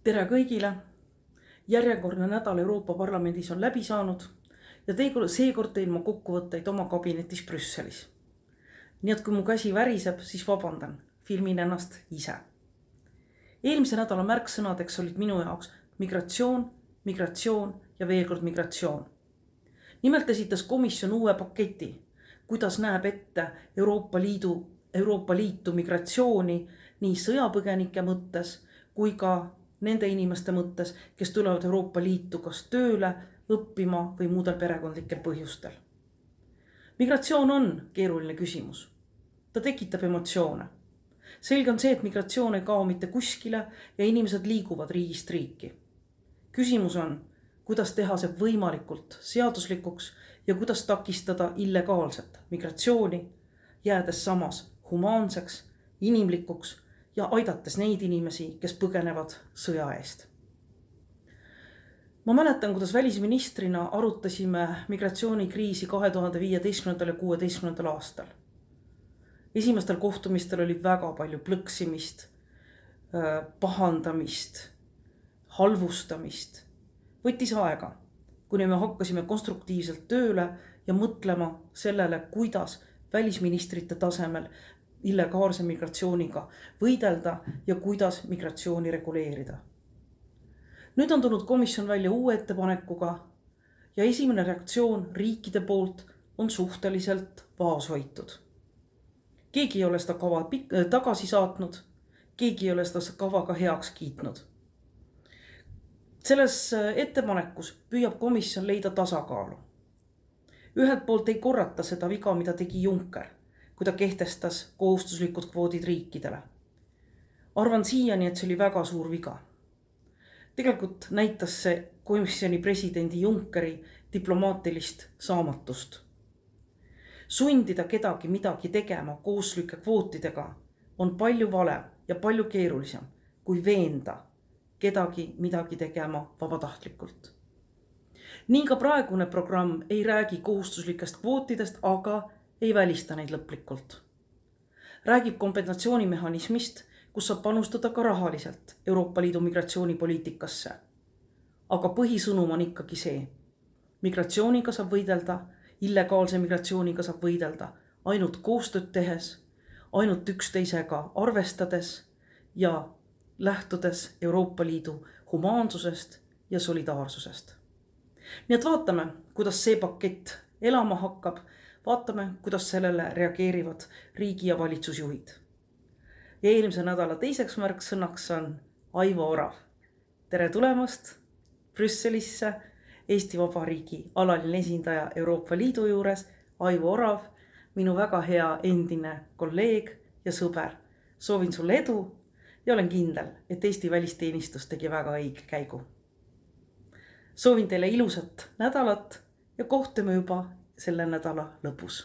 Tere kõigile! Järjekordne nädal Euroopa Parlamendis on läbi saanud ja seekord teen ma kokkuvõtteid oma kabinetis Brüsselis. Nii et kui mu käsi väriseb, siis vabandan, filmin ennast ise. Eelmise nädala märksõnadeks olid minu jaoks migratsioon, migratsioon ja veel kord migratsioon. Nimelt esitas komisjon uue paketi, kuidas näeb ette Euroopa Liitu migratsiooni nii sõjapõgenike mõttes kui ka nende inimeste mõttes, kes tulevad Euroopa Liitu kas tööle, õppima või muudel perekondlikel põhjustel. Migratsioon on keeruline küsimus. Ta tekitab emotsioone. Selge on see, et migratsioon ei kao mitte kuskile ja inimesed liiguvad riigist riiki. Küsimus on, kuidas teha see võimalikult seaduslikuks ja kuidas takistada illegaalset migratsiooni, jäädes samas humaanseks, inimlikuks ja aidates neid inimesi, kes põgenevad sõja eest. Ma mäletan, kuidas välisministrina arutasime migratsioonikriisi 2015. ja 2016. aastal. Esimestel kohtumistel oli väga palju plõksimist, pahandamist, halvustamist. Võttis aega, kuni me hakkasime konstruktiivselt tööle ja mõtlema sellele, kuidas välisministrite tasemel illegaalse migratsiooniga võidelda ja kuidas migratsiooni reguleerida. Nüüd on tulnud komisjon välja uue ettepanekuga ja esimene reaktsioon riikide poolt on suhteliselt vaoshoitud. Keegi ei ole seda kava tagasi saatnud, keegi ei ole seda kava ka heaks kiitnud. Selles ettepanekus püüab komisjon leida tasakaalu. Ühelt poolt ei korrata seda viga, mida tegi Juncker, kui ta kehtestas kohustuslikud kvoodid riikidele. Arvan siiani, et see oli väga suur viga. Tegelikult näitas see komisjoni presidendi Junckeri diplomaatilist saamatust. Sundida kedagi midagi tegema kohustuslike kvootidega on palju valem ja palju keerulisem kui veenda kedagi midagi tegema vabatahtlikult. Nii ka praegune programm ei räägi kohustuslikest kvootidest, aga ei välista neid lõplikult. Räägib kompensatsioonimehhanismist, kus saab panustada ka rahaliselt Euroopa Liidu migratsioonipoliitikasse. Aga põhisõnum on ikkagi see. Migratsiooniga saab võidelda, illegaalse migratsiooniga saab võidelda ainult koostööd tehes, ainult üksteisega arvestades ja lähtudes Euroopa Liidu humaansusest ja solidaarsusest. Nii et vaatame, kuidas see pakett elama hakkab, vaatame, kuidas sellele reageerivad riigi- ja valitsusjuhid. Ja eelmise nädala teiseks märksõnaks on Aivo Orav. Tere tulemast Brüsselisse, Eesti Vabariigi alaline esindaja Euroopa Liidu juures, Aivo Orav, minu väga hea endine kolleeg ja sõber. Soovin sulle edu ja olen kindel, et Eesti välisteenistus tegi väga õige käigu. Soovin teile ilusat nädalat ja kohtume juba selle nädala lõpus.